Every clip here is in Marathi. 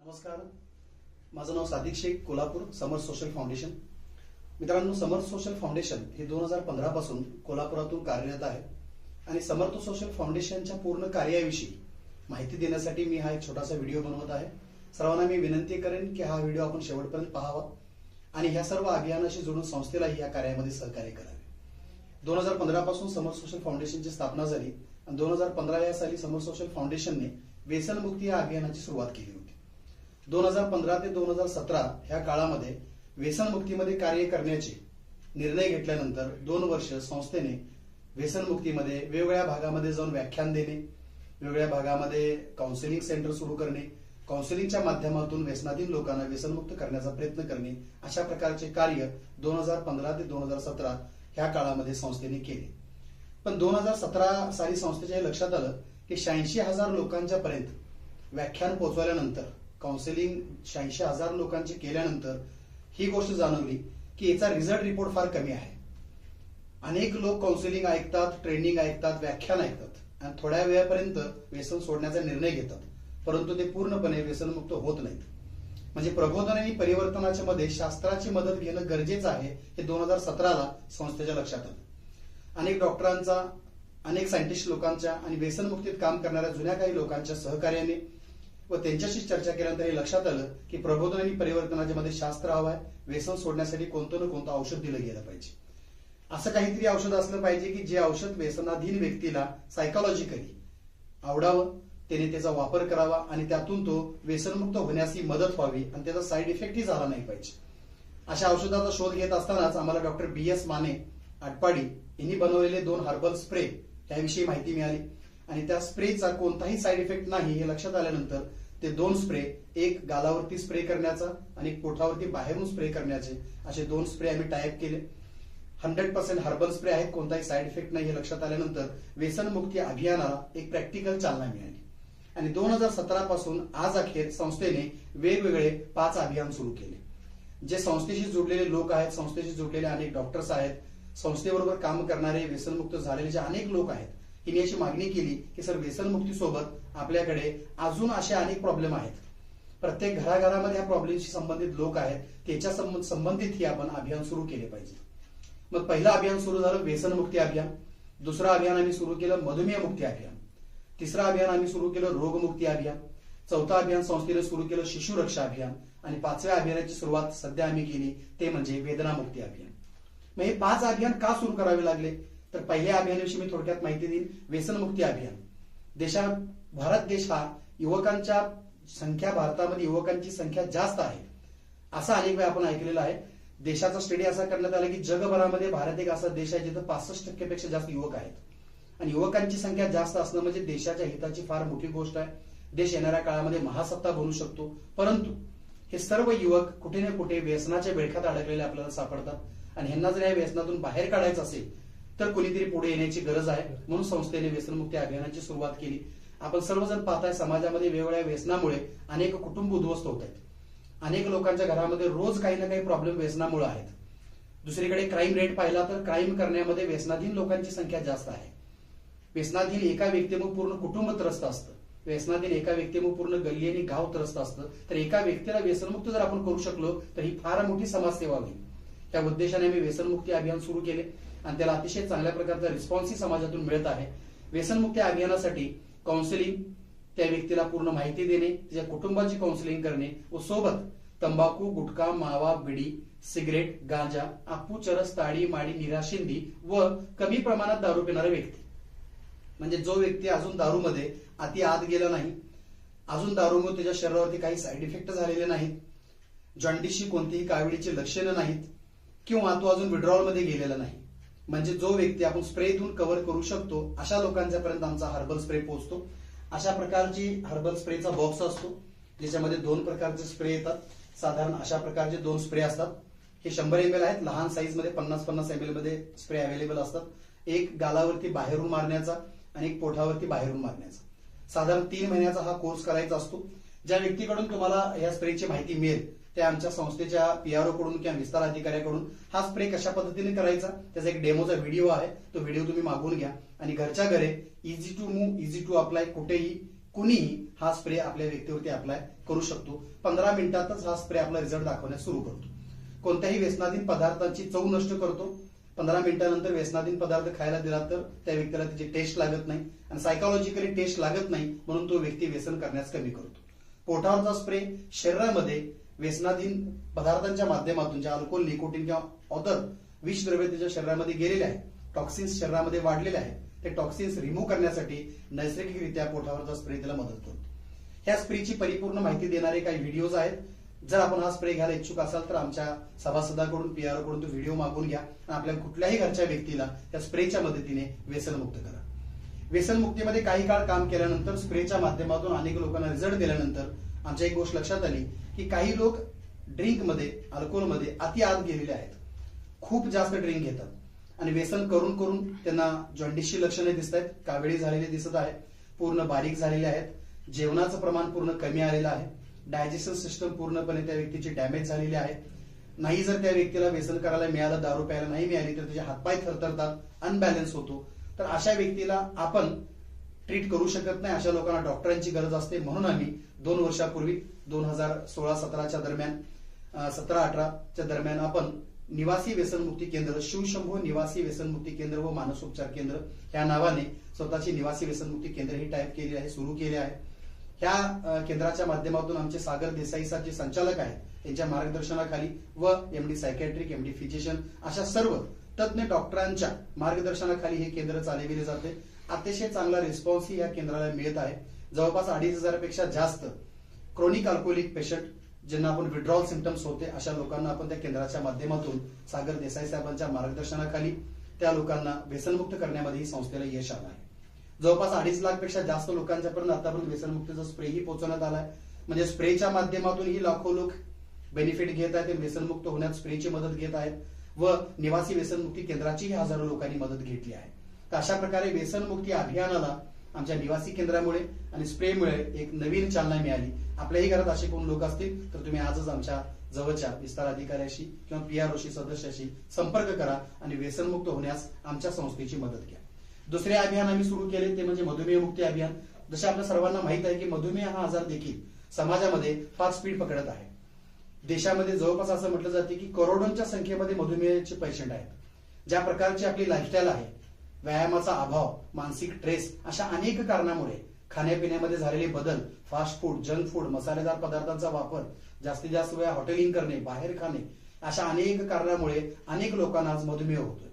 नमस्कार, माझं नाव सादिक शेख, कोल्हापूर, समर्थ सोशल फाउंडेशन. मित्रांनो, समर्थ सोशल फाउंडेशन हे 2015 पासून कोल्हापुरातून कार्यरत आहे आणि समर्थ सोशल फाउंडेशनच्या पूर्ण कार्याविषयी माहिती देण्यासाठी मी हा एक छोटासा व्हिडिओ बनवत आहे. सर्वांना मी विनंती करेन की हा व्हिडिओ आपण शेवटपर्यंत पाहावा आणि ह्या सर्व अभियानाशी जोडून संस्थेलाही या कार्यामध्ये सहकार्य करावे. 2015 पासून समर्थ सोशल फाउंडेशनची स्थापना झाली आणि 2015 या साली समर्थ सोशल फाउंडेशनने व्यसनमुक्ती या अभियानाची सुरुवात केली होती. 2015 ते 2017 ह्या काळामध्ये व्यसनमुक्तीमध्ये कार्य करण्याचे निर्णय घेतल्यानंतर 2 वर्ष संस्थेने व्यसनमुक्तीमध्ये वेगवेगळ्या भागामध्ये जाऊन व्याख्यान देणे, वेगवेगळ्या भागामध्ये काउन्सिलिंग सेंटर सुरू करणे, काउन्सिलिंगच्या माध्यमातून व्यसनाधीन लोकांना व्यसनमुक्त करण्याचा प्रयत्न करणे, अशा प्रकारचे कार्य 2015 ते 2017 ह्या काळामध्ये संस्थेने केले. पण 2017 साली संस्थेच्या लक्षात आलं की 86,000 लोकांच्या पर्यंत व्याख्यान पोहोचवल्यानंतर, काउन्सिलिंग 86,000 लोकांचे केल्यानंतर ही गोष्ट जाणवली की याचा रिझल्ट रिपोर्ट फार कमी आहे. अनेक लोक काउन्सिलिंग ऐकतात, ट्रेनिंग ऐकतात, व्याख्यान ऐकतात आणि थोड्या वेळापर्यंत व्यसन सोडण्याचा निर्णय घेतात, परंतु ते पूर्णपणे व्यसनमुक्त होत नाहीत. म्हणजे प्रबोधन आणि परिवर्तनाच्या मध्ये शास्त्राची मदत घेणं गरजेचं आहे हे 2017ला संस्थेच्या लक्षात आलं. अनेक डॉक्टरांचा, अनेक सायंटिस्ट लोकांच्या आणि व्यसनमुक्तीत काम करणाऱ्या जुन्या काही लोकांच्या सहकार्याने व त्यांच्याशी चर्चा केल्यानंतर हे लक्षात आलं की प्रबोधन आणि परिवर्तनाच्या मध्ये शास्त्र हवं आहे. व्यसन सोडण्यासाठी कोणतं ना कोणतं औषध दिलं गेलं पाहिजे. असं काहीतरी औषध असलं पाहिजे की जे औषध व्यसनाधीन व्यक्तीला सायकोलॉजिकली आवडावं, त्याने त्याचा वापर करावा आणि त्यातून तो व्यसनमुक्त होण्यास मदत व्हावी आणि त्याचा साईड इफेक्टही झाला नाही पाहिजे. अशा औषधाचा शोध घेत असतानाच आम्हाला डॉक्टर BS माने आटपाडी यांनी बनवलेले 2 हर्बल स्प्रे त्याविषयी माहिती मिळाली आणि त्या स्प्रेचा कोणताही साईड इफेक्ट नाही हे लक्षात आल्यानंतर ते 2 स्प्रे, एक गालावरती स्प्रे करण्याचा आणि पोटावरती बाहेरून स्प्रे करण्याचे, असे 2 स्प्रे आम्ही टाईप केले. 100% हर्बल स्प्रे आहेत, कोणताही साईड इफेक्ट नाही हे लक्षात आल्यानंतर व्यसनमुक्ती अभियानाला एक प्रॅक्टिकल चालना मिळाली आणि 2017 पासून आज अखेर संस्थेने वेगवेगळे 5 अभियान सुरू केले. जे संस्थेशी जोडलेले लोक आहेत, संस्थेशी जोडलेले अनेक डॉक्टर्स आहेत, संस्थेबरोबर काम करणारे व्यसनमुक्त झालेले जे अनेक लोक आहेत, हिने अशी मागणी केली की सर, व्यसनमुक्ती सोबत आपल्याकडे अजून असे अनेक प्रॉब्लेम आहेत, प्रत्येक घराघरामध्ये या प्रॉब्लेमशी संबंधित लोक आहेत, त्याच्या संबंधित ही आपण अभियान सुरू केले पाहिजे. मग पहिलं अभियान सुरू झालं व्यसनमुक्ती अभियान. दुसरं अभियान आम्ही सुरू केलं मधुमेह मुक्ती अभियान. तिसरं अभियान आम्ही सुरू केलं रोगमुक्ती अभियान. चौथं अभियान संस्थेने सुरू केलं शिशु रक्षा अभियान आणि 5व्या अभियानाची सुरुवात सध्या आम्ही केली ते म्हणजे वेदनामुक्ती अभियान. मग हे 5 अभियान का सुरू करावे लागले? तर पहिल्या अभियानाविषयी मी थोडक्यात माहिती देईन. व्यसनमुक्ती अभियान. भारत देश हा युवकांच्या संख्या, भारतामध्ये युवकांची संख्या जास्त आहे असं अनेक वेळा आपण ऐकलेलं आहे. देशाचा स्टडी असा करण्यात आला की जगभरामध्ये भारत एक असा देश आहे जिथे 65% पेक्षा जास्त युवक आहेत आणि युवकांची संख्या जास्त असणं म्हणजे देशाच्या हिताची फार मोठी गोष्ट आहे. देश येणाऱ्या काळामध्ये महासत्ता बनू शकतो, परंतु हे सर्व युवक कुठे ना कुठे व्यसनाच्या विळख्यात अडकलेले आपल्याला सापडतात आणि ह्यांना जर या व्यसनातून बाहेर काढायचं असेल तर कोणीतरी पुढे येण्याची गरज आहे. म्हणून संस्थेने व्यसनमुक्ती अभियानाची सुरुवात केली. आपण सर्वजण पाहताय समाजामध्ये वेगवेगळ्या व्यसनामुळे अनेक कुटुंब उद्ध्वस्त होत आहेत. अनेक लोकांच्या घरामध्ये रोज काही ना काही प्रॉब्लेम व्यसनामुळे आहेत. दुसरीकडे क्राईम रेट पाहिला तर क्राईम करण्यामध्ये व्यसनाधीन लोकांची संख्या जास्त आहे. व्यसनाधीन एका व्यक्तीमुळे पूर्ण कुटुंब त्रस्त असतं. व्यसनाधीन एका व्यक्तीमुळे पूर्ण गल्ली आणि गाव त्रस्त असतं. तर एका व्यक्तीला व्यसनमुक्त जर आपण करू शकलो तर ही फार मोठी समाजसेवा होईल. त्या उद्देशाने आम्ही व्यसनमुक्ती अभियान सुरू केले आणि त्याला अतिशय चांगल्या प्रकारचा रिस्पॉन्सही समाजातून मिळत आहे. व्यसनमुक्ती अभियानासाठी काउन्सिलिंग, त्या व्यक्तीला पूर्ण माहिती देणे, त्याच्या कुटुंबाची काउन्सिलिंग करणे व सोबत तंबाखू, गुटखा, मावा, बिडी, सिगरेट, गांजा, अप्पू, चरस, ताडी, माडी, निराशिंदी व कमी प्रमाणात दारू पिणारा व्यक्ती, म्हणजे जो व्यक्ती अजून दारूमध्ये अति आत गेला नाही, अजून दारूमुळे त्याच्या शरीरावरती काही साईड इफेक्ट झालेले नाहीत, जॉन्डिसची कोणतीही काविळीची लक्षणं नाहीत किंवा तो अजून विड्रॉल मध्ये गेलेला नाही, म्हणजे जो व्यक्ती आपण स्प्रेतून कव्हर करू शकतो, अशा लोकांच्या पर्यंत आमचा हर्बल स्प्रे पोहोचतो. अशा प्रकारची हर्बल स्प्रेचा बॉक्स असतो ज्याच्यामध्ये 2 प्रकारचे स्प्रे येतात. साधारण अशा प्रकारचे 2 स्प्रे असतात. हे 100 ml आहेत. लहान साईज मध्ये 50-50 ml मध्ये स्प्रे अवेलेबल असतात. एक गालावरती बाहेरून मारण्याचा आणि एक पोटावरती बाहेरून मारण्याचा. साधारण 3 महिन्याचा हा कोर्स करायचा असतो. ज्या व्यक्तीकडून तुम्हाला या स्प्रेची माहिती मिळेल त्या आमच्या संस्थेच्या PRO कडून किंवा विस्तार अधिकाऱ्याकडून हा स्प्रे कशा पद्धतीने करायचा त्याचा एक डेमोचा व्हिडिओ आहे. तो व्हिडिओ तुम्ही मागवून घ्या आणि घरच्या घरी easy to move, easy to apply, कुठेही कुणीही हा स्प्रे आपल्या व्यक्तीवरती अप्लाय करू शकतो. 15 मिनिटातच हा स्प्रे आपला रिझल्ट दाखवण्यास सुरू करतो. कोणत्याही व्यसनाधीन पदार्थांची चव नष्ट करतो. 15 मिनिटानंतर व्यसनाधीन पदार्थ खायला दिला तर त्या व्यक्तीला त्याची टेस्ट लागत नाही आणि सायकोलॉजिकली टेस्ट लागत नाही, म्हणून तो व्यक्ती व्यसन करण्यास कमी करतो. पोटावरचा स्प्रे शरीरामध्ये व्यसनाधीन पदार्थांच्या माध्यमातून जे अल्कोहोल, निकोटीन किंवा अदर विषद्रव्य त्याच्या शरीरामध्ये गेलेले आहे, टॉक्सिन्स शरीरामध्ये वाढलेले आहेत, ते टॉक्सिन्स रिमूव्ह करण्यासाठी नैसर्गिकरित्या पोटावरचा स्प्रे त्याला मदत करतो. ह्या स्प्रेची परिपूर्ण माहिती देणारे काही व्हिडिओज आहेत. जर आपण हा स्प्रे घ्यायला इच्छुक असाल तर आमच्या सभासदाकडून PR कडून तो व्हिडिओ मागून घ्या आणि आपल्या कुठल्याही घरच्या व्यक्तीला त्या स्प्रेच्या मदतीने व्यसनमुक्त करा. व्यसनमुक्तीमध्ये काही काळ काम केल्यानंतर स्प्रेच्या माध्यमातून अनेक लोकांना रिझल्ट दिल्यानंतर आमच्या एक गोष्ट लक्षात आली की काही लोक ड्रिंकमध्ये, अल्कोहोलमध्ये अति आत गेलेले आहेत. खूप जास्त ड्रिंक घेतात आणि व्यसन करून करून त्यांना जॉन्डिसची लक्षणे दिसत आहेत, कावेळी झालेले दिसत आहे, पूर्ण बारीक झालेले आहेत, जेवणाचं प्रमाण पूर्ण कमी आलेलं आहे, डायजेशन सिस्टम पूर्णपणे त्या व्यक्तीची डॅमेज झालेली आहे. नाही जर त्या व्यक्तीला व्यसन करायला मिळालं, दारू प्यायला नाही मिळाली तर त्याचे हातपाय थरथरतात, अनबॅलन्स होतो. तर अशा व्यक्तीला आपण ट्रीट करू शकत नाही. अशा लोकांना डॉक्टरांची गरज असते. म्हणून आम्ही 2 वर्षापूर्वी 2016-17च्या दरम्यान, 17-18च्या दरम्यान आपण निवासी व्यसनमुक्ती केंद्र, शिवशंभो निवासी व्यसनमुक्ती केंद्र व मानसोपचार केंद्र ह्या नावाने स्वतःची निवासी व्यसनमुक्ती केंद्र ही टाईप केली आहे, सुरू केले आहे. ह्या केंद्राच्या माध्यमातून आमचे सागर देसाई सर जे संचालक आहेत, त्यांच्या मार्गदर्शनाखाली व MD सायकॅट्रिक, MD फिजिशियन अशा सर्व तज्ञ डॉक्टरांच्या मार्गदर्शनाखाली हे केंद्र चालविले जाते. अतिशय चांगला रिस्पॉन्स या केंद्राला मिळत आहे. जवळपास 2,500 पेक्षा जास्त क्रोनिक अल्कोहोलिक पेशंट, ज्यांना आपण विड्रॉल सिम्पटम्स होते, अशा लोकांना आपण त्या केंद्राच्या माध्यमातून सागर देसाई साहेबांच्या मार्गदर्शनाखाली त्या लोकांना व्यसनमुक्त करण्यामध्ये ही संस्थेला यश आलं आहे. जवळपास 2.5 लाख पेक्षा जास्त लोकांच्यापर्यंत आतापर्यंत व्यसनमुक्तीचा स्प्रेही पोहोचवण्यात आलाय. म्हणजे स्प्रेच्या माध्यमातून ही लाखो लोक बेनिफिट घेत आहेत, व्यसनमुक्त होण्यात स्प्रेची मदत घेत आहेत व निवासी व्यसनमुक्ती केंद्राचीही हजारो लोकांनी मदत घेतली आहे. तर अशा प्रकारे व्यसनमुक्ती अभियानाला आमच्या निवासी केंद्रामुळे आणि स्प्रेमुळे एक नवीन चालना मिळाली. आपल्याही घरात असे कोण लोक असतील तर तुम्ही आजच आमच्या जवळच्या विस्तार अधिकाऱ्याशी किंवा PROशी सदस्याशी संपर्क करा आणि व्यसनमुक्त होण्यास आमच्या संस्थेची मदत घ्या. दुसरे अभियान आम्ही सुरू केले ते म्हणजे मधुमेह मुक्ती अभियान. जसे आपल्या सर्वांना माहित आहे की मधुमेह हा आजार देखील समाजामध्ये फार स्पीड पकडत आहे. देशामध्ये जवळपास असं म्हटलं जाते की करोडोंच्या संख्येमध्ये मधुमेहाचे पेशंट आहेत. ज्या प्रकारची आपली लाईफस्टाईल आहे, व्यायामाचा अभाव, मानसिक स्ट्रेस अशा अनेक कारणामुळे खाण्यापिण्यामध्ये झालेले बदल, फास्ट फूड, जंक फूड, मसालेदार पदार्थांचा वापर, जास्तीत जास्त वेळा हॉटेलिंग करणे, बाहेर खाणे अशा अनेक कारणामुळे अनेक लोकांना आज मधुमेह होतोय.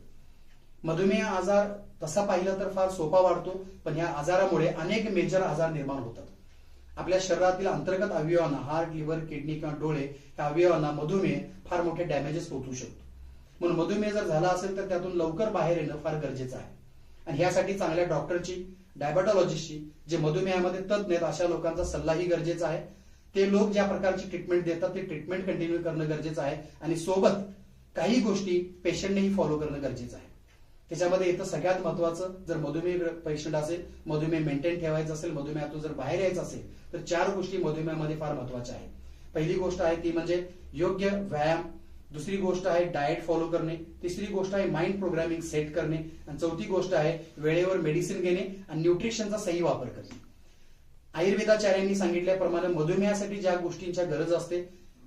मधुमेह आजार तसा पाहिला तर फार सोपा वाटतो, पण या आजारामुळे अनेक मेजर आजार निर्माण होतात. आपल्या शरीरातील अंतर्गत अवयवांना, हार्ट, लिव्हर, किडनी किंवा डोळे या अवयवांना मधुमेह फार मोठे डॅमेजेस पोहोचू शकतो. म्हणून मधुमेह जर झाला असेल तर त्यातून लवकर बाहेर येणं फार गरजेचं आहे आणि यासाठी चांगल्या डॉक्टरची, डायबेटॉलॉजिस्टची, जे मधुमेहामध्ये तज्ञ आहेत अशा लोकांचा सल्लाही गरजेचा आहे. ते लोक ज्या प्रकारची ट्रीटमेंट देतात ते ट्रीटमेंट कंटिन्यू करणं गरजेचं आहे आणि सोबत काही गोष्टी पेशंटनेही फॉलो करणं गरजेचं आहे. त्याच्यामध्ये येतं सगळ्यात महत्वाचं, जर मधुमेह पेशंट असेल, मधुमेह मेंटेन ठेवायचं असेल, मधुमेहातून जर बाहेर यायचं असेल तर 4 गोष्टी मधुमेहामध्ये फार महत्वाच्या आहेत. पहिली गोष्ट आहे ती म्हणजे योग्य व्यायाम, दुसरी गोष्ट आहे डाएट फॉलो करणे, तिसरी गोष्ट आहे माइंड प्रोग्रामिंग सेट करणे आणि चौथी गोष्ट आहे वेळेवर मेडिसिन घेणे आणि न्यूट्रिशनचा सही वापर करणे. आयुर्वेदाचार्यांनी सांगितल्याप्रमाणे मधुमेहासाठी ज्या गोष्टींच्या गरज असते,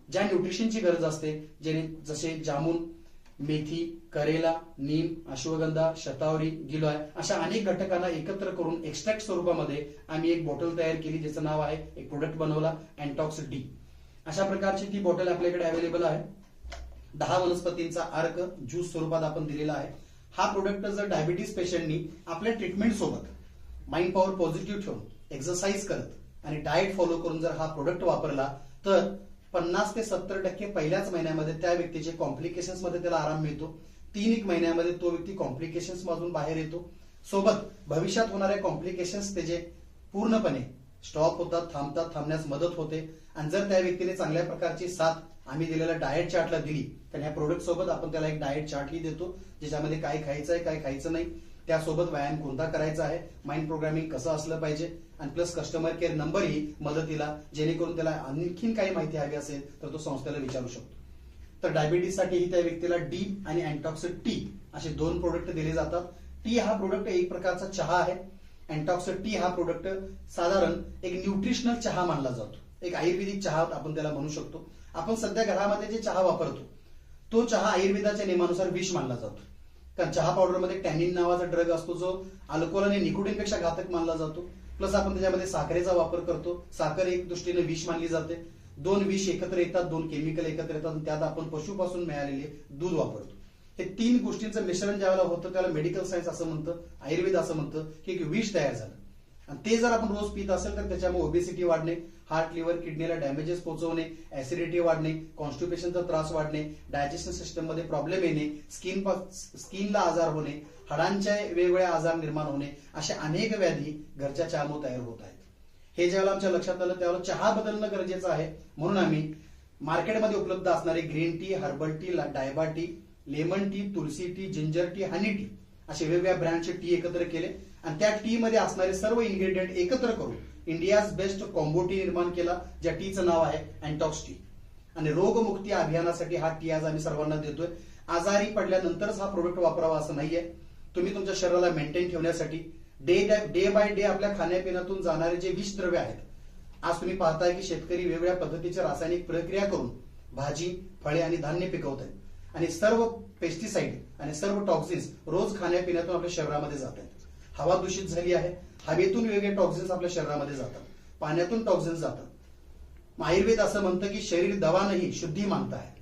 ज्या न्यूट्रिशनची गरज असते, जसे जामुन, मेथी, करेला, नीम, अश्वगंधा, शतावरी, गिलोय अशा अनेक घटकांना एकत्र करून एक्स्ट्रॅक्ट स्वरूपामध्ये आम्ही एक बॉटल तयार केली, ज्याचं नाव आहे, एक प्रोडक्ट बनवला, अँटॉक्स डी. अशा प्रकारची ती बॉटल आपल्याकडे अवेलेबल आहे. 10 वनस्पतींचा अर्क ज्यूस स्वरूपात आपण दिलेला आहे. हा प्रोडक्ट जर डायबिटीस पेशंटनी आपल्या ट्रीटमेंट सोबत माइंड पॉवर पॉझिटिव्ह ठेवून, एक्सरसाइज करत आणि डाएट फॉलो करून जर हा प्रोडक्ट वापरला तर 50 ते 70% पहिल्याच महिन्यामध्ये त्या व्यक्तीचे कॉम्प्लिकेशन्स मध्ये त्याला आराम मिळतो. 3 महिन्यामध्ये तो व्यक्ती कॉम्प्लिकेशन्स मधून बाहेर येतो. सोबत भविष्यात होणाऱ्या कॉम्प्लिकेशन्स त्याचे पूर्णपणे स्टॉप होतात, थांबतात, थांबण्यास मदत होते. आणि जर त्या व्यक्तीने चांगल्या प्रकारची साथ आम्ही दिलेल्या डाएट चार्टला दिली तर ह्या प्रोडक्ट सोबत आपण त्याला एक डाएट चार्टही देतो, ज्याच्यामध्ये काय खायचं आहे, काय खायचं नाही, त्यासोबत व्यायाम कोणता करायचा आहे, माइंड प्रोग्रामिंग कसं असलं पाहिजे आणि प्लस कस्टमर केअर नंबरही मदतीला, जेणेकरून त्याला आणखीन काही माहिती हवी असेल तर तो संस्थेला विचारू शकतो. तर डायबिटीससाठी त्या व्यक्तीला डी आणि अँटॉक्स टी असे 2 प्रोडक्ट दिले जातात. टी हा प्रोडक्ट एक प्रकारचा चहा आहे. अँटॉक्स टी हा प्रोडक्ट साधारण एक न्यूट्रिशनल चहा मानला जातो, एक आयुर्वेदिक चहा आपण त्याला म्हणू शकतो. आपण सध्या घरामध्ये जे चहा वापरतो तो चहा आयुर्वेदाच्या नियमानुसार विष मानला जातो, कारण चहा पावडरमध्ये टॅनिन नावाचा ड्रग असतो जो अल्कोहोल आणि निकोटीनपेक्षा घातक मानला जातो. प्लस आपण त्याच्यामध्ये साखरेचा वापर करतो. साखर एक दृष्टीने विष मानली जाते. दोन विष एकत्र येतात, दोन केमिकल एकत्र येतात, त्यात आपण पशुपासून मिळालेले दूध वापरतो. हे तीन गोष्टींचं मिश्रण ज्यावेळेला होतं त्याला मेडिकल सायन्स असं म्हणतं, आयुर्वेद असं म्हणतं की एक विष तयार झालं. आणि ते जर आपण रोज पित असेल तर त्याच्यामुळे ओबेसिटी वाढणे, हार्ट लिव्हर किडनीला डॅमेजेस पोहोचवणे, ऍसिडिटी वाढणे, कॉन्स्टिपेशनचा त्रास वाढणे, डायजेशन सिस्टम मध्ये प्रॉब्लेम येणे, स्किनला आजार होणे, हाडांच्या वेगवेगळ्या आजार निर्माण होणे, अशा अनेक व्याधी घरच्या चहामुळे तयार होत आहेत. हे ज्यावेळेला आमच्या लक्षात आलं त्यावेळेला चहा बदलणं गरजेचं आहे. म्हणून आम्ही मार्केटमध्ये उपलब्ध असणारे ग्रीन टी, हर्बल टी, डायबा tea, lemon tea, tulsi tea, ginger tea, honey tea असे वेगवेगळ्या ब्रँडचे टी एकत्र केले आणि त्या टी मध्ये असणारे सर्व इन्ग्रेडियंट एकत्र करून इंडियाज बेस्ट कॉम्बो टी निर्माण केला, ज्या टीचं नाव आहे अँटॉक्स टी. आणि रोगमुक्ती अभियानासाठी हा टी आज आम्ही सर्वांना देतोय. आजारी पडल्यानंतरच हा प्रोडक्ट वापरावा असं नाहीये. तुम्ही तुमच्या शरीराला मेंटेन ठेवण्यासाठी डे बाय डे आपल्या खाण्यापिण्यातून जाणारे जे विषद्रव्य आहेत, आज तुम्ही पाहताय की शेतकरी वेगवेगळ्या पद्धतीच्या रासायनिक प्रक्रिया करून भाजी, फळे आणि धान्य पिकवत आहेत आणि सर्व पेस्टिसाइड आणि सर्व टॉक्सिन्स रोज खाण्यापिण्यातून आपल्या शरीरामध्ये जात आहेत. हवा दूषित झाली आहे, हवेतून वेगळे टॉक्सिन्स आपल्या शरीरामध्ये जातात, पाण्यातून टॉक्सिन्स जातात. आयुर्वेद असं म्हणतं की शरीर दवा नाही शुद्धी मागता आहे.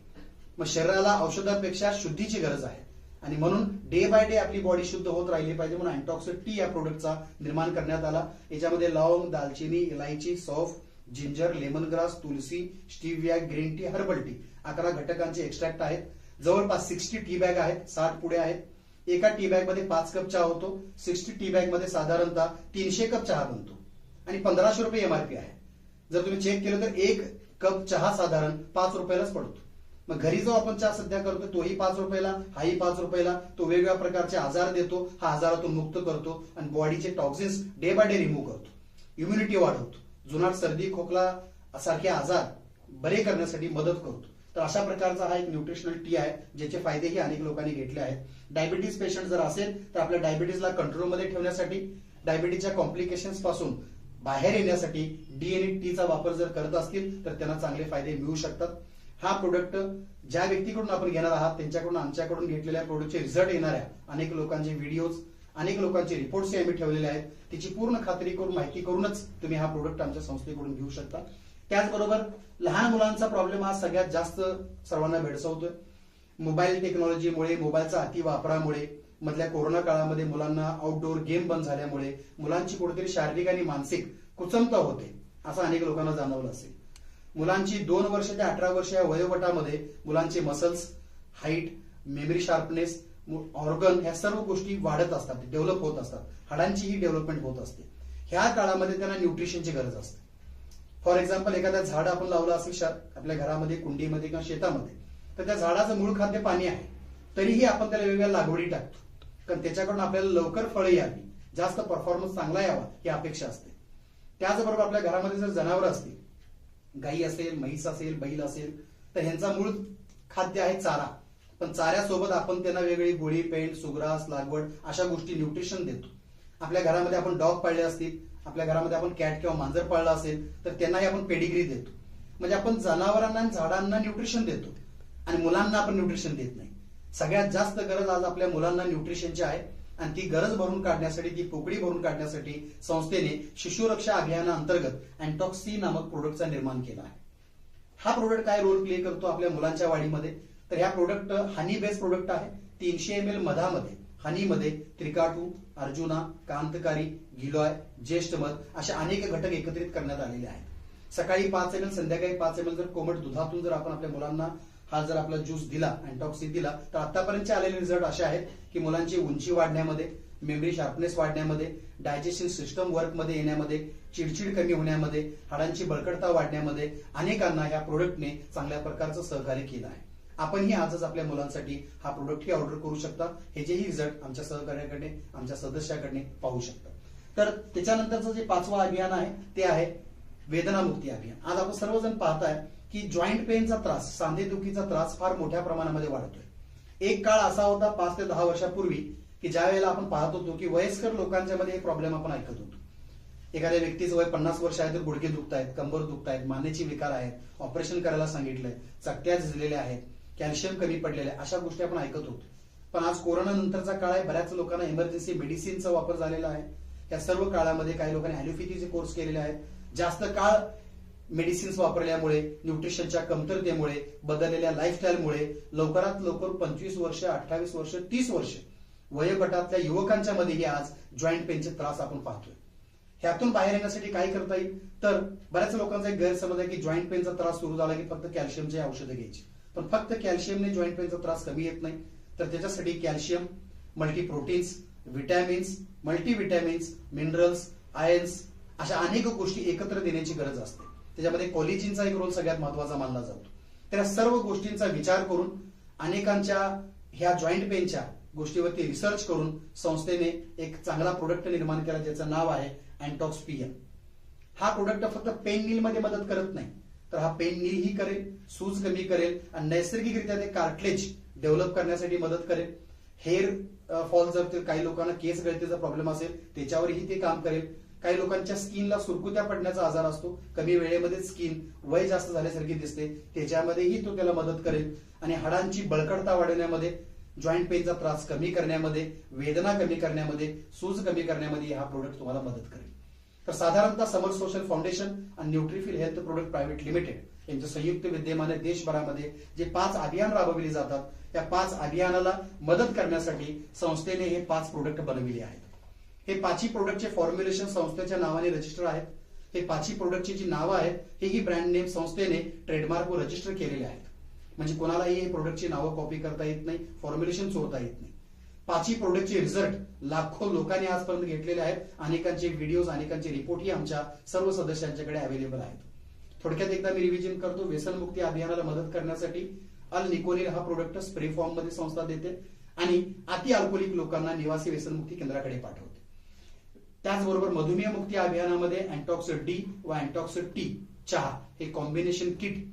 मग शरीराला औषधापेक्षा शुद्धीची गरज आहे आणि म्हणून डे बाय डे आपली बॉडी शुद्ध होत राहिली पाहिजे म्हणून अँटॉक्स टी या प्रोडक्टचा निर्माण करण्यात आला. याच्यामध्ये लवंग, दालचिनी, इलायची, सौफ, ginger, lemon grass, tulsi, stevia, green tea, herbal tea 11 घटकांचे एक्स्ट्रॅक्ट आहेत. जवळपास 60 टी बॅग आहेत, 60 पुढे आहेत. एका टी बॅग मध्ये 5 कप चहा होतो. 60 टी बॅग मध्ये साधारणतः 300 कप चहा बनतो आणि 1500 रुपये एमआरपी आहे. जर तुम्ही चेक केलं तर एक कप चहा साधारण 5 रुपयालाच पडतो. मग घरी जो आपण चहा सध्या करतो तोही 5 रुपयाला, हाही 5 रुपयाला. तो वेगवेगळ्या प्रकारचे आजार देतो, हा आजारातून मुक्त करतो आणि बॉडीचे toxins day by day remove करतो, इम्युनिटी वाढवतो, जुनाट सर्दी खोकला सारखे आजार बरे करण्यासाठी मदत करतो. तर अशा प्रकारचा हा एक न्यूट्रिशनल टी आहे ज्याचे फायदेही अनेक लोकांनी घेतले आहेत. डायबिटीज पेशंट जर असेल तर आपल्या डायबिटीजला कंट्रोलमध्ये ठेवण्यासाठी, डायबिटीजच्या कॉम्प्लिकेशन्स पासून बाहेर येण्यासाठी डी आणि टीचा वापर जर करत असतील तर त्यांना चांगले फायदे मिळू शकतात. हा प्रोडक्ट ज्या व्यक्तीकडून आपण घेणार आहात त्यांच्याकडून आमच्याकडून घेतलेल्या प्रोडक्टचे रिझल्ट येणाऱ्या अनेक लोकांचे व्हिडिओज, अनेक लोकांचे रिपोर्ट्स आम्ही ठेवलेले आहेत. त्याची पूर्ण खात्री करून माहिती करूनच तुम्ही हा प्रोडक्ट आमच्या संस्थेकडून घेऊ शकता. त्याचबरोबर लहान मुलांचा प्रॉब्लेम हा सगळ्यात जास्त सर्वांना भेडसावतोय. मोबाईल टेक्नॉलॉजीमुळे, मोबाईलचा अति वापरामुळे, मधल्या कोरोना काळामध्ये मुलांना आउटडोअर गेम बंद झाल्यामुळे मुलांची कुठेतरी शारीरिक आणि मानसिक कुचंबता होते असं अनेक लोकांना जाणवलं असेल. मुलांची 2 वर्ष ते 18 वर्ष या वयोगटामध्ये मुलांचे muscles, height, memory sharpness, organ ह्या सर्व गोष्टी वाढत असतात, डेव्हलप होत असतात, हाडांचीही डेव्हलपमेंट होत असते. ह्या काळामध्ये त्यांना न्यूट्रिशनची गरज असते. फॉर एक्झाम्पल एखादा झाड आपण लावलं असेल आपल्या घरामध्ये, कुंडीमध्ये किंवा शेतामध्ये, तर त्या झाडाचं मूळ खाद्य पाणी आहे. तरीही आपण त्याला वेगवेगळ्या लागवडी टाकतो कारण त्याच्याकडून आपल्याला लवकर फळं यावी, जास्त परफॉर्मन्स चांगला यावा ही अपेक्षा असते. त्याचबरोबर आपल्या घरामध्ये जर जनावरं असतील, गाई असेल, म्हैस असेल, बैल असेल, तर ह्यांचा मूळ खाद्य आहे चारा. पण चाऱ्यासोबत आपण त्यांना वेगळी गोळी, पेंट, सुग्रास, लागवड अशा गोष्टी न्यूट्रिशन देतो. आपल्या घरामध्ये आपण डॉग पाळले असतील, आपल्या घरामध्ये आपण कॅट किंवा मांजर पाळला असेल तर त्यांनाही आपण पेडिग्री देतो. म्हणजे आपण जनावरांना आणि झाडांना न्यूट्रिशन देतो आणि मुलांना आपण न्यूट्रिशन देत नाही. सगळ्यात जास्त गरज आज आपल्या मुलांना न्यूट्रिशनची आहे आणि ती गरज भरून काढण्यासाठी, ती पोकळी भरून काढण्यासाठी संस्थेने शिशुरक्षा अभियानाअंतर्गत अँटॉक्स टी नामक प्रोडक्टचा निर्माण केला आहे. हा प्रोडक्ट काय रोल प्ले करतो आपल्या मुलांच्या वाढीमध्ये, तर ह्या प्रोडक्ट हनी बेस्ड प्रोडक्ट आहे. 300 ml मधामध्ये, हनीमध्ये त्रिकाटू, अर्जुना, कांतकारी, गिलॉय, ज्येष्ठ मध अशा अनेक घटक एकत्रित करण्यात आलेले आहेत. सकाळी 5 ml, संध्याकाळी 5 ml जर कोमट दुधातून जर आपण आपल्या मुलांना हा जर आपला ज्यूस दिला, अँटॉक्स टी दिला, तर आतापर्यंतचे आलेले रिझल्ट असे आहेत की मुलांची उंची वाढण्यामध्ये, मेमरी शार्पनेस वाढण्यामध्ये, डायजेशन सिस्टम वर्कमध्ये येण्यामध्ये, चिडचिड कमी होण्यामध्ये, हाडांची बळकटता वाढण्यामध्ये अनेकांना या प्रोडक्टने चांगल्या प्रकारचं सहकार्य केलं आहे. आपणही आजच आपल्या मुलांसाठी हा प्रोडक्टही ऑर्डर करू शकता. हे जेही रिझल्ट आमच्या सहकार्याकडे, आमच्या सदस्याकडे पाहू शकता. तर त्याच्यानंतरचं जे 5वं अभियान आहे ते आहे वेदनामुक्ती अभियान. आज आपण सर्वजण पाहताय की जॉईंट पेनचा त्रास, सांधेदुखीचा त्रास फार मोठ्या प्रमाणामध्ये वाढतोय. एक काळ असा होता 5 ते 10 वर्षापूर्वी की ज्या वेळेला आपण पाहत होतो की वयस्कर लोकांच्या मध्ये हे प्रॉब्लेम आपण ऐकत होतो. एखाद्या व्यक्तीचं वय 50 वर्ष आहे तर गुडघे दुखतायत, कंबर दुखतायत, मानेची विकार आहेत, ऑपरेशन करायला सांगितलंय, चकत्या झिजलेल्या आहेत, कॅल्शियम कमी पडलेलं आहे, अशा गोष्टी आपण ऐकत होतो. पण आज कोरोना नंतरचा काळ आहे, बऱ्याच लोकांना इमर्जन्सी मेडिसिनचा वापर झालेला आहे. या सर्व काळामध्ये काही लोकांनी ॲलोपॅथीचे कोर्स केलेले आहेत. जास्त काळ मेडिसिन्स वापरल्यामुळे, न्यूट्रिशनच्या कमतरतेमुळे, बदललेल्या लाईफस्टाईलमुळे लवकरात लवकर 25 वर्ष, 28 वर्ष, 30 वर्ष वयोगटातल्या युवकांच्या मध्येही आज जॉईंट पेनचे त्रास आपण पाहतोय. ह्यातून बाहेर येण्यासाठी काय करता येईल? तर बऱ्याच लोकांचा एक गैरसमज आहे की जॉईंट पेनचा त्रास सुरू झाला की फक्त कॅल्शियमची औषधं घ्यायची. पण फक्त कॅल्शियमने जॉईंट पेनचा त्रास कमी येत नाही. तर त्याच्यासाठी कॅल्शियम, मल्टीप्रोटीन्स, विटॅमिन्स, मल्टीविटॅमिन्स, मिनरल्स, आयन्स अशा अनेक गोष्टी एकत्र देण्याची गरज असते. त्याच्यामध्ये कोलिजिनचा एक रोल सगळ्यात महत्वाचा मानला जातो. तर या सर्व गोष्टींचा विचार करून अनेकांच्या ह्या जॉईंट पेनच्या गोष्टीवरती रिसर्च करून संस्थेने एक चांगला प्रोडक्ट निर्माण केला ज्याचं नाव आहे अँटॉक्स PN. हा प्रोडक्ट फक्त पेन नील मध्ये मदत करत नाही, तर हा पेन नील ही करेल, सूज कमी करेल आणि नैसर्गिकरित्या ते कार्टलेज डेव्हलप करण्यासाठी मदत करेल. हेअर फॉल जर काही लोकांना केस गळतीचा प्रॉब्लेम असेल त्याच्यावरही ते काम करेल. काही लोकांच्या स्किनला सुरकुत्या पडण्याचा आजार असतो, कमी वेळेमध्ये स्किन वय जास्त झाल्यासारखी दिसते, त्याच्यामध्येही तो त्याला मदत करेल. आणि हाडांची बळकटता वाढवण्यामध्ये, जॉईंट पेनचा त्रास कमी करण्यामध्ये, वेदना कमी करण्यामध्ये, सूज कमी करण्यामध्ये हा प्रोडक्ट तुम्हाला मदत करेल. तर साधारणतः समर सोशल फाउंडेशन आणि न्यूट्रिफिल हेल्थ प्रोडक्ट प्रायव्हेट लिमिटेड यांच्या संयुक्त विद्यमाने देशभरामध्ये जे 5 अभियान राबविली जातात, त्या 5 अभियानाला मदत करण्यासाठी संस्थेने हे 5 प्रोडक्ट बनविले आहेत. हे 5ही प्रोडक्टचे फॉर्म्युलेशन संस्थेच्या नावाने रजिस्टर आहेत. हे 5ही प्रोडक्टची जी नावं आहेत हेही ब्रँड नेम संस्थेने ट्रेडमार्क वर रजिस्टर केलेले आहेत. म्हणजे कोणालाही हे प्रोडक्टची नावं कॉपी करता येत नाही, फॉर्म्युलेशन चोरता येत नाही. 5ही प्रोडक्टचे रिझल्ट लाखो लोकांनी आजपर्यंत घेतलेले आहेत. अनेकांचे व्हिडिओज, अनेकांचे रिपोर्टही आमच्या सर्व सदस्यांच्याकडे अवेलेबल आहेत. थोडक्यात एकदा मी रिव्हिजन करतो. व्यसनमुक्ती अभियानाला मदत करण्यासाठी अल निकोनिल हा प्रोडक्ट स्प्रे फॉर्म मध्ये संस्था देते आणि अति अल्कोहोलिक लोकांना निवासी व्यसनमुक्ती केंद्राकडे पाठवते. त्याचबरोबर मधुमेह मुक्ती अभियानामध्ये अँटॉक्स D व अँटॉक्स T चहा हे कॉम्बिनेशन किट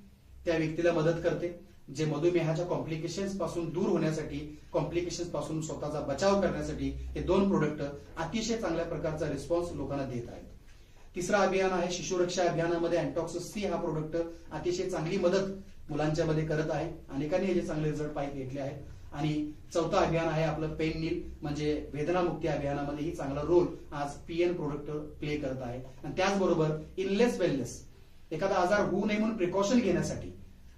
त्या व्यक्तीला मदत करते, जे मधुमेहाच्या कॉम्प्लिकेशन्स पासून दूर होण्यासाठी, कॉम्प्लिकेशन्स पासून स्वतःचा बचाव करण्यासाठी हे 2 प्रोडक्ट अतिशय चांगल्या प्रकारचा रिस्पॉन्स लोकांना देत आहेत. तिसरा अभियान आहे शिशुरक्षा अभियानामध्ये अँटॉक्स C हा प्रोडक्ट अतिशय चांगली मदत मुलांच्या मध्ये करत आहे. अनेकांनी याचे चांगले रिझल्ट घेतले आहेत. आणि चौथा अभियान आहे आपलं पेन नील म्हणजे वेदनामुक्ती अभियानामध्ये ही चांगला रोल आज PN प्रोडक्ट प्ले करत आहे. आणि त्याचबरोबर इलनेस वेलनेस, एखादा आजार होऊ नये म्हणून प्रिकॉशन घेण्यासाठी,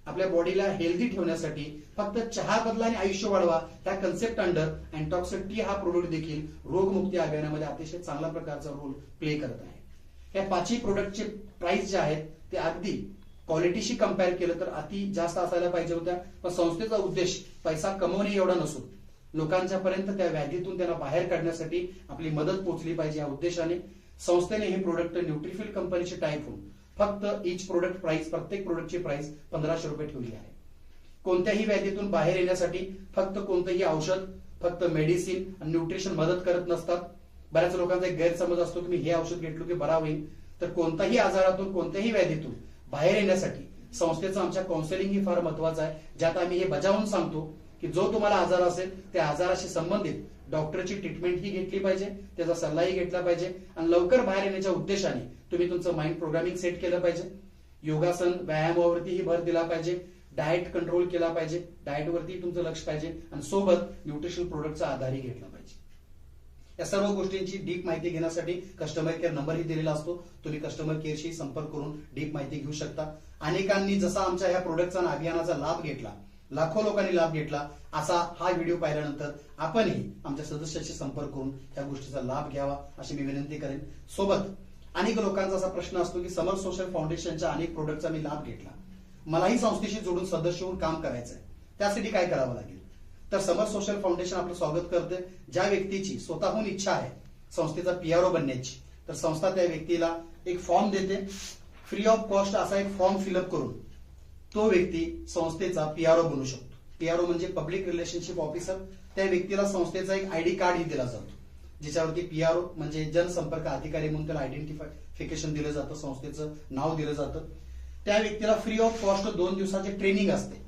आपल्या बॉडीला हेल्दी ठेवण्यासाठी फक्त चहा बदला आणि आयुष्य वाढवा त्या कन्सेप्ट अंडर अँटॉक्स T हा प्रोडक्ट देखील रोगमुक्ती अभियानामध्ये अतिशय चांगल्या प्रकारचा रोल प्ले करत आहे. या 5ही प्रोडक्टचे प्राइस जे आहेत ते अगदी क्वालिटीशी कम्पेअर केलं तर अति जास्त असायला पाहिजे होत्या. पण संस्थेचा उद्देश पैसा कमवणे एवढा नसून लोकांच्या पर्यंत त्या व्याधीतून त्यांना बाहेर काढण्यासाठी आपली मदत पोहोचली पाहिजे या उद्देशाने संस्थेने हे प्रोडक्ट न्यूट्रिफिल कंपनीचे टाईप होऊन फक्त ईच प्रोडक्ट प्राइस, प्रत्येक प्रोडक्टची प्राइस 1500 रुपये ठेवली आहे. कोणत्याही व्याधीतून बाहेर येण्यासाठी फक्त कोणतंही औषध, फक्त मेडिसिन आणि न्यूट्रिशन मदत करत नसतात. बऱ्याच लोकांचा एक गैरसमज असतो की मी हे औषध घेतलो की बरा होईल. तर कोणत्याही आजारातून, कोणत्याही व्याधीतून बाहेर येण्यासाठी संस्थेचं आमच्या काउन्सिलिंग ही फार महत्वाचं आहे, ज्यात आम्ही हे बजावून सांगतो की जो तुम्हाला आजार असेल त्या आजाराशी संबंधित डॉक्टरची ट्रीटमेंट ही घेतली पाहिजे, त्याचा सल्लाही घेतला पाहिजे आणि लवकर बाहेर येण्याच्या उद्देशाने तुम्ही तुमचं माइंड प्रोग्रामिंग सेट केलं पाहिजे. योगासन, व्यायामावरतीही भर दिला पाहिजे, डाएट कंट्रोल केला पाहिजे, डाएटवरती तुमचं लक्ष पाहिजे आणि सोबत न्यूट्रिशन प्रोडक्टचा आधारही घेतला पाहिजे. या सर्व गोष्टींची डीप माहिती घेण्यासाठी कस्टमर केअर नंबरही दिलेला असतो. तुम्ही कस्टमर केअरशी संपर्क करून डीप माहिती घेऊ शकता. अनेकांनी जसा आमच्या या प्रोडक्टचा आणि अभियानाचा लाभ घेतला, लाखो लोकांनी लाभ घेतला, असा हा व्हिडिओ पाहिल्यानंतर आपणही आमच्या सदस्याशी संपर्क करून या गोष्टीचा लाभ घ्यावा अशी मी विनंती करेन. सोबत अनेक लोकांचा असा प्रश्न असतो की समर सोशल फाउंडेशनच्या अनेक प्रोडक्टचा मी लाभ घेतला, मलाही संस्थेशी जोडून सदस्य होऊन काम करायचंय, त्यासाठी काय करावं लागेल? तर समर सोशल फाउंडेशन आपलं स्वागत करते. ज्या व्यक्तीची स्वतःहून इच्छा आहे संस्थेचा PRO बनण्याची, तर संस्था त्या व्यक्तीला एक फॉर्म देते. फ्री ऑफ कॉस्ट असा एक फॉर्म फिलअप करून तो व्यक्ती संस्थेचा PRO बनू शकतो. PRO म्हणजे पब्लिक रिलेशनशिप ऑफिसर. त्या व्यक्तीला संस्थेचा एक ID कार्डही दिला जातो, ज्याच्यावरती PRO म्हणजे जनसंपर्क अधिकारी म्हणून त्याला आयडेंटिफिकेशन दिलं जातं, संस्थेचं नाव दिलं जातं. त्या व्यक्तीला फ्री ऑफ कॉस्ट 2 दिवसाचे ट्रेनिंग असते,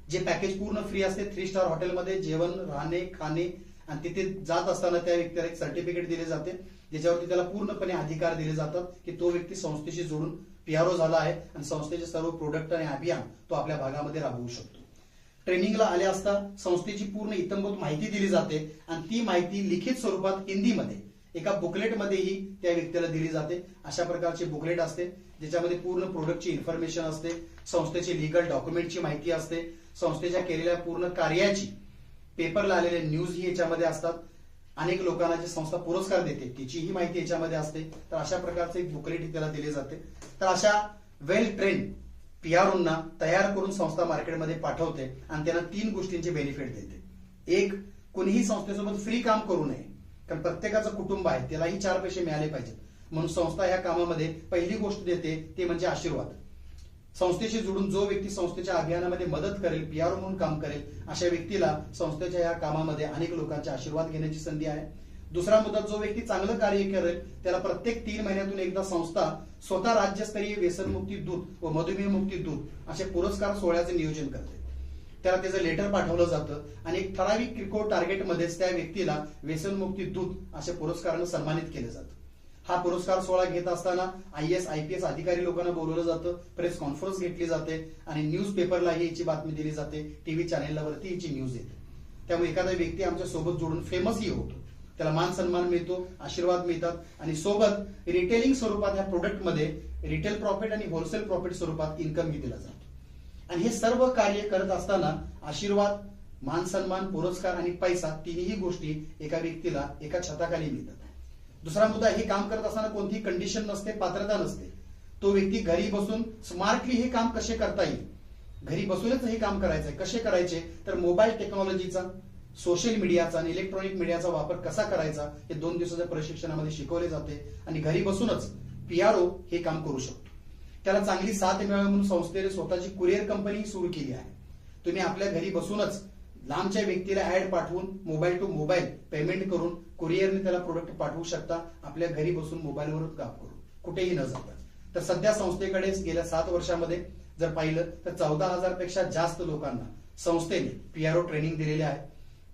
जे पॅकेज पूर्ण फ्री असते. 3 स्टार हॉटेलमध्ये जेवण, राहणे, खाणे आणि तिथे जात असताना त्या व्यक्तीला एक सर्टिफिकेट दिले जाते, ज्याच्यावरती त्याला पूर्णपणे अधिकार दिले जातात की तो व्यक्ती संस्थेशी जोडून पीआरओ झाला आहे आणि संस्थेचे सर्व प्रोडक्ट आणि अभियान तो आपल्या भागामध्ये राबवू शकतो. ट्रेनिंगला आले असता संस्थेची पूर्ण इत्थंभूत माहिती दिली जाते आणि ती माहिती लिखित स्वरूपात हिंदीमध्ये एका बुकलेटमध्येही त्या व्यक्तीला दिली जाते. अशा प्रकारचे बुकलेट असते ज्याच्यामध्ये पूर्ण प्रोडक्टची इन्फॉर्मेशन असते, संस्थेची लीगल डॉक्युमेंटची माहिती असते, संस्थेच्या केलेल्या पूर्ण कार्याची पेपरला आलेले न्यूज ही याच्यामध्ये असतात. अनेक लोकांना जी संस्था पुरस्कार देते तिचीही माहिती याच्यामध्ये असते. तर अशा प्रकारचे एक बुकलेट त्याला दिले जाते. तर अशा वेल ट्रेन पीआरओंना तयार करून संस्था मार्केटमध्ये पाठवते आणि त्यांना 3 गोष्टींचे बेनिफिट देते. एक, कोणीही संस्थेसोबत फ्री काम करू नये, कारण प्रत्येकाचं कुटुंब आहे, त्यालाही 4 पैसे मिळाले पाहिजेत. म्हणून संस्था या कामामध्ये पहिली गोष्ट देते ते म्हणजे आशीर्वाद. संस्थेशी जोडून जो व्यक्ती संस्थेच्या अभियानामध्ये मदत करेल, पीआरओ म्हणून काम करेल, अशा व्यक्तीला संस्थेच्या या कामामध्ये अनेक लोकांचे आशीर्वाद घेण्याची संधी आहे. दुसरा मुद्दा, जो व्यक्ती चांगलं कार्य करेल त्याला प्रत्येक 3 महिन्यातून एकदा संस्था स्वतः राज्यस्तरीय व्यसनमुक्ती दूत व मधुमेह मुक्ती दूत असे पुरस्कार सोहळ्याचे नियोजन करते. त्याला त्याचं लेटर पाठवलं जातं आणि एक ठराविक किरकोळ टार्गेटमध्येच त्या व्यक्तीला व्यसनमुक्ती दूत अशा पुरस्कारानं सन्मानित केलं जातं. हा पुरस्कार सोहळा घेत असताना IAS IPS अधिकारी लोकांना बोलवलं जातं, प्रेस कॉन्फरन्स घेतली जाते आणि न्यूज पेपरलाही याची बातमी दिली जाते, टीव्ही चॅनेलवरती याची न्यूज येते. त्यामुळे एखादा व्यक्ती आमच्या सोबत जोडून फेमसही होतो, त्याला मान सन्मान मिळतो, आशीर्वाद मिळतात आणि सोबत रिटेलिंग स्वरूपात या प्रोडक्टमध्ये रिटेल प्रॉफिट आणि होलसेल प्रॉफिट स्वरूपात इन्कमही दिला जातो. आणि हे सर्व कार्य करत असताना आशीर्वाद, मान सन्मान, पुरस्कार आणि पैसा तिन्ही गोष्टी एका व्यक्तीला एका छताखाली मिळतात. दुसरा मुद्दा, हे काम करत असताना कोणतीही कंडिशन नसते, पात्रता नसते. तो व्यक्ती घरी बसून स्मार्टली हे काम कसे करता येईल, घरी बसूनच हे काम करायचंय, कसे करायचे, तर मोबाईल टेक्नॉलॉजीचा, सोशल मीडियाचा आणि इलेक्ट्रॉनिक मीडियाचा वापर कसा करायचा हे 2 दिवसाच्या प्रशिक्षणामध्ये शिकवले जाते आणि घरी बसूनच पीआरओ हे काम करू शकतो. त्याला चांगली साथ मिळावी म्हणून संस्थेने स्वतःची कुरिअर कंपनी सुरू केली आहे. तुम्ही आपल्या घरी बसूनच लांबच्या व्यक्तीला ऍड पाठवून मोबाईल टू मोबाईल पेमेंट करून कुरिअरने त्याला प्रोडक्ट पाठवू शकता, आपल्या घरी बसून मोबाईलवर काम करून, कुठेही न जाता. तर सध्या संस्थेकडे गेल्या 7 वर्षामध्ये जर पाहिलं तर 14,000 पेक्षा जास्त लोकांना संस्थेने पीआरओ ट्रेनिंग दिलेले आहे.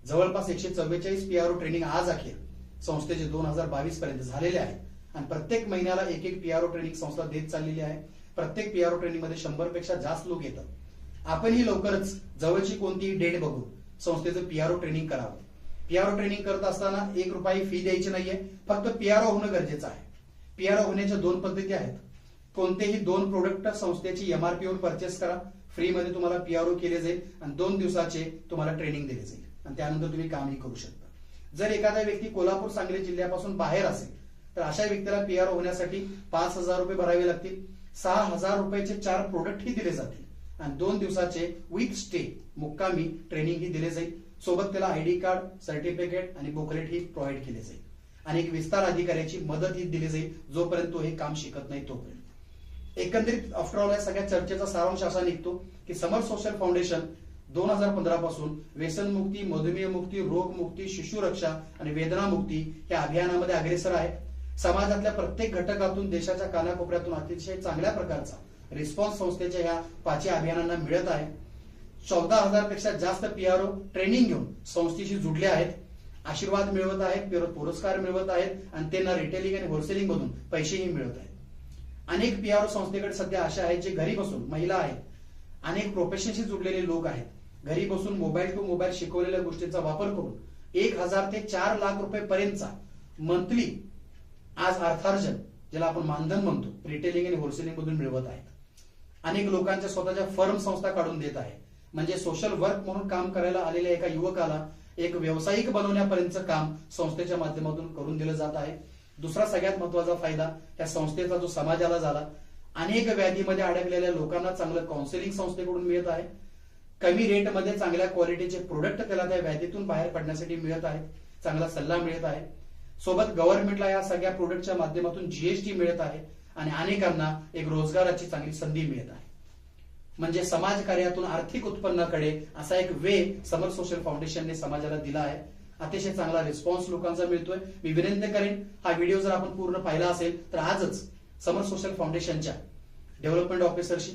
जवळपास 144 पीआरओ ट्रेनिंग आज अखेर संस्थेचे 2022 पर्यंत झालेले आहे आणि प्रत्येक महिन्याला एक पीआरओ ट्रेनिंग संस्था देत चाललेली आहे. प्रत्येक पीआरओ ट्रेनिंग मध्ये 100 पेक्षा जास्त लोक येतात. आपणही लवकरच जवळची कोणतीही डेट बघून संस्थेचं पीआरओ ट्रेनिंग करावं. पीआरओ ट्रेनिंग करत असताना 1 रुपया फी द्यायची नाहीये, फक्त पीआरओ होणं गरजेचं आहे. पीआरओ होण्याच्या 2 पद्धती आहेत. कोणतेही 2 प्रोडक्ट संस्थेची MRP वर परचेस करा, फ्री मध्ये तुम्हाला पीआरओ केले जाईल आणि 2 दिवसाचे तुम्हाला ट्रेनिंग दिले जाईल आणि त्यानंतर तुम्ही कामही करू शकता. जर एखादा व्यक्ती कोल्हापूर सांगली जिल्ह्यापासून बाहेर असेल तर अशा व्यक्तीला पीआरओ होण्यासाठी 5,000 रुपये भरावे लागतील. 6,000 रुपयाचे 4 प्रोडक्ट ही दिले जातील आणि 2 दिवसाचे विथ स्टे मुक्कामी ट्रेनिंग ही दिले जाईल. सोबत त्याला ID कार्ड, सर्टिफिकेट आणि बुकलेट ही प्रोव्हाइड केले जाईल आणि एक विस्तार अधिकाऱ्याची मदत ही दिली जाईल जोपर्यंत तो हे काम शिकत नाही तोपर्यंत. एकंदरीत आफ्टर ऑल या सगळ्या चर्चेचा सारांश असा निघतो की समर सोशल फाउंडेशन 2015 पासून व्यसनमुक्ती, मधुमेहमुक्ती, रोगमुक्ती, शिशुरक्षा आणि वेदनामुक्ती या अभियानामध्ये अग्रेसर आहे. समाजातल्या प्रत्येक घटकातून, देशाच्या कानाकोपऱ्यातून अतिशय चांगल्या प्रकारचा रिस्पॉन्स संस्थेच्या या 5 अभियानांना मिळत आहे. 14,000 पेक्षा जास्त पीआरओ ट्रेनिंग घेऊन संस्थेशी जुडले आहेत, आशीर्वाद मिळवत आहेत, पुरस्कार मिळवत आहेत आणि त्यांना रिटेलिंग आणि होलसेलिंग मधून पैसेही मिळत आहेत. अनेक पीआरओ संस्थेकडे सध्या अशा आहेत जे घरी बसून, महिला आहेत, अनेक प्रोफेशनशी जुडलेले लोक आहेत, घरी बसून मोबाईल टू मोबाईल शिकवलेल्या गोष्टींचा वापर करून 1,000 ते 4 लाख रुपये पर्यंतचा मंथली आज अर्थार्जन, ज्याला आपण मानधन म्हणतो, रिटेलिंग आणि होलसेलिंग मधून मिळवत आहेत. अनेक लोकांच्या स्वतःच्या फर्म संस्था काढून देत आहे. म्हणजे सोशल वर्क म्हणून काम करायला आलेल्या एका युवकाला एक व्यावसायिक बनवण्यापर्यंतचं काम संस्थेच्या माध्यमातून करून दिलं जात आहे. दुसरा सगळ्यात महत्वाचा फायदा या संस्थेचा जो समाजाला झाला, अनेक व्याधीमध्ये अडकलेल्या लोकांना चांगलं काउन्सिलिंग संस्थेकडून मिळत आहे. कमी रेटमध्ये चांगल्या क्वालिटीचे प्रोडक्ट त्याला त्या व्याधीतून बाहेर पडण्यासाठी मिळत आहेत, चांगला सल्ला मिळत आहे. सोबत गव्हर्नमेंटला या सगळ्या प्रोडक्टच्या माध्यमातून GST मिळत आहे आणि अनेकांना एक रोजगाराची चांगली संधी मिळत आहे. म्हणजे समाज कार्यातून आर्थिक उत्पन्नाकडे असा एक वे समर सोशल फाउंडेशनने समाजाला दिला आहे. अतिशय चांगला रिस्पॉन्स लोकांचा मिळतोय. मी विनंती करेन, हा व्हिडिओ जर आपण पूर्ण पाहिला असेल तर आजच समर सोशल फाउंडेशनच्या डेव्हलपमेंट ऑफिसरशी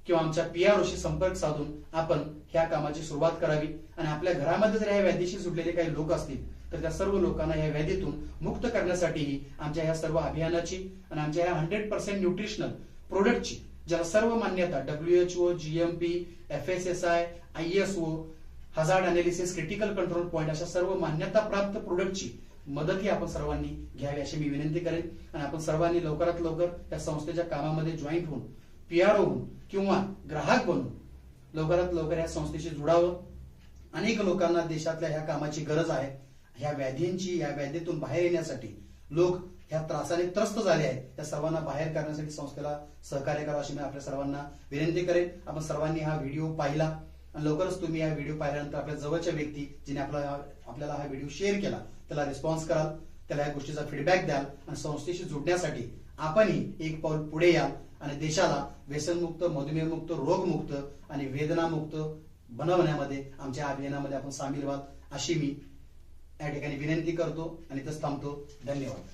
किंवा आमच्या पीआरओशी संपर्क साधून आपण ह्या कामाची सुरुवात करावी आणि आपल्या घरामध्ये जर या व्याधीशी जुडलेले काही लोक असतील तर त्या सर्व लोकांना या व्याधीतून मुक्त करण्यासाठी आमच्या ह्या सर्व अभियानाची आणि आमच्या ह्या 100% न्यूट्रिशनल प्रोडक्टची ज्याला सर्व मान्यता WHO, GMP, FSSI, ISO, hazard analysis, critical control point अशा सर्व मान्यता प्राप्त प्रोडक्टची मदतही आपण सर्वांनी घ्यावी अशी मी विनंती करेन. आणि आपण सर्वांनी लवकरात लवकर या संस्थेच्या कामामध्ये जॉईंट होऊन PRO होऊन किंवा ग्राहक बनून लवकरात लवकर या संस्थेशी जुडावं. अनेक लोकांना देशातल्या ह्या कामाची गरज आहे. ह्या व्याधींची या व्याधीतून बाहेर येण्यासाठी लोक ह्या त्रासाने त्रस्त झाले आहेत. त्या सर्वांना बाहेर करण्यासाठी संस्थेला सहकार्य करा अशी मी आपल्या सर्वांना विनंती करेन. आपण सर्वांनी हा व्हिडिओ पाहिला आणि लवकरच तुम्ही हा व्हिडिओ पाहिल्यानंतर आपल्या जवळच्या व्यक्ती जिने आपल्याला हा व्हिडिओ शेअर केला त्याला रिस्पॉन्स कराल, त्याला या गोष्टीचा फीडबॅक द्याल आणि संस्थेशी जुडण्यासाठी आपणही एक पाऊल पुढे याल आणि देशाला व्यसनमुक्त, मधुमेहमुक्त, रोगमुक्त आणि वेदनामुक्त बनवण्यामध्ये आमच्या अभियानामध्ये आपण सामील व्हाल अशी मी या ठिकाणी विनंती करतो आणि इथंच थांबतो. धन्यवाद.